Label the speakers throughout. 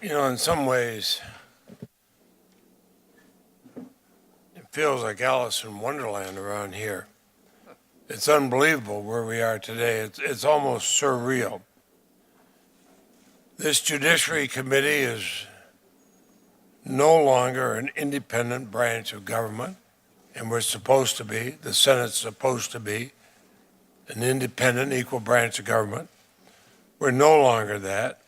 Speaker 1: You know, in some ways, it feels like Alice in Wonderland around here. It's unbelievable where we are today. It's almost surreal. This Judiciary Committee is no longer an independent branch of government, and we're supposed to be. The Senate's supposed to be an independent, equal branch of government. We're no longer that,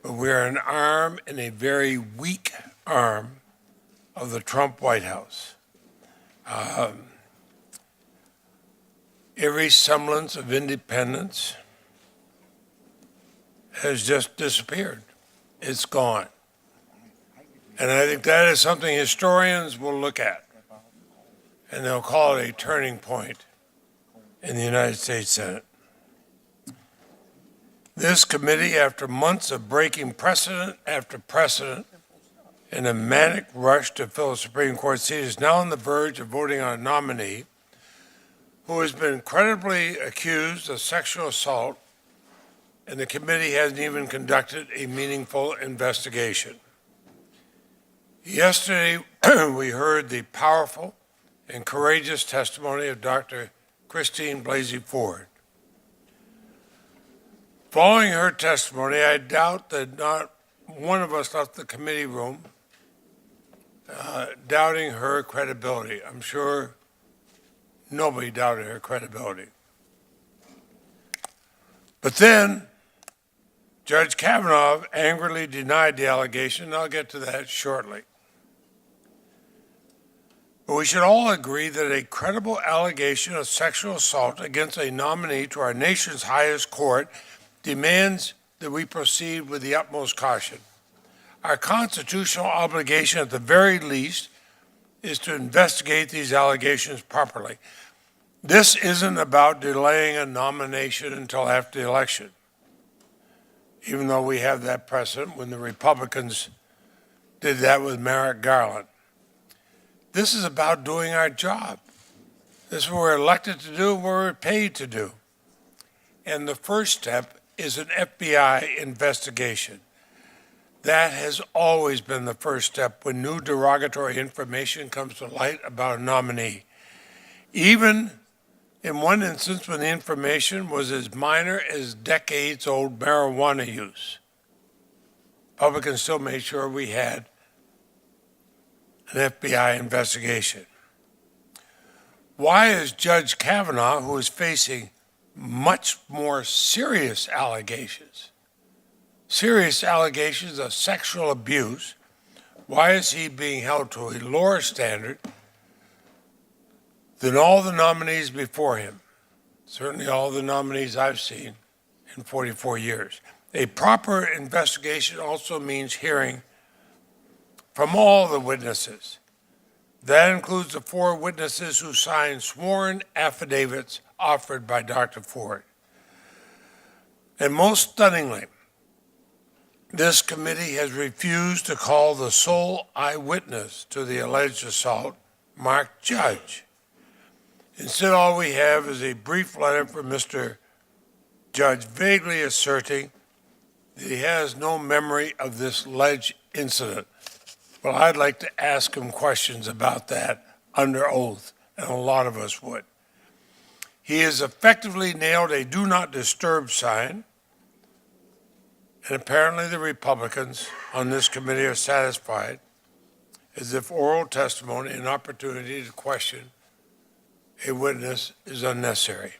Speaker 1: but we're an arm and a very weak arm of the Trump White House. Every semblance of independence has just disappeared. It's gone. And I think that is something historians will look at, and they'll call it a turning point in the United States Senate. This committee, after months of breaking precedent after precedent in a manic rush to fill a Supreme Court seat, is now on the verge of voting on a nominee who has been credibly accused of sexual assault, and the committee hasn't even conducted a meaningful investigation. Yesterday, we heard the powerful and courageous testimony of Dr. Christine Blasey Ford. Following her testimony, I doubt that not one of us left the committee room doubting her credibility. I'm sure nobody doubted her credibility. But then Judge Kavanaugh angrily denied the allegation, and I'll get to that shortly. But we should all agree that a credible allegation of sexual assault against a nominee to our nation's highest court demands that we proceed with the utmost caution. Our constitutional obligation, at the very least, is to investigate these allegations properly. This isn't about delaying a nomination until after the election, even though we have that precedent when the Republicans did that with Merrick Garland. This is about doing our job. This is what we're elected to do, what we're paid to do. And the first step is an FBI investigation. That has always been the first step when new derogatory information comes to light about a nominee. Even in one instance when the information was as minor as decades-old marijuana use, Republicans still made sure we had an FBI investigation. Why is Judge Kavanaugh, who is facing much more serious allegations of sexual abuse, why is he being held to a lower standard than all the nominees before him? Certainly all the nominees I've seen in 44 years. A proper investigation also means hearing from all the witnesses. That includes the 4 witnesses who signed sworn affidavits offered by Dr. Ford. And most stunningly, this committee has refused to call the sole eyewitness to the alleged assault, Mark Judge. Instead, all we have is a brief letter from Mr. Judge vaguely asserting that he has no memory of this alleged incident. Well, I'd like to ask him questions about that under oath, and a lot of us would. He has effectively nailed a do not disturb sign, and apparently the Republicans on this committee are satisfied, as if oral testimony and opportunity to question a witness is unnecessary.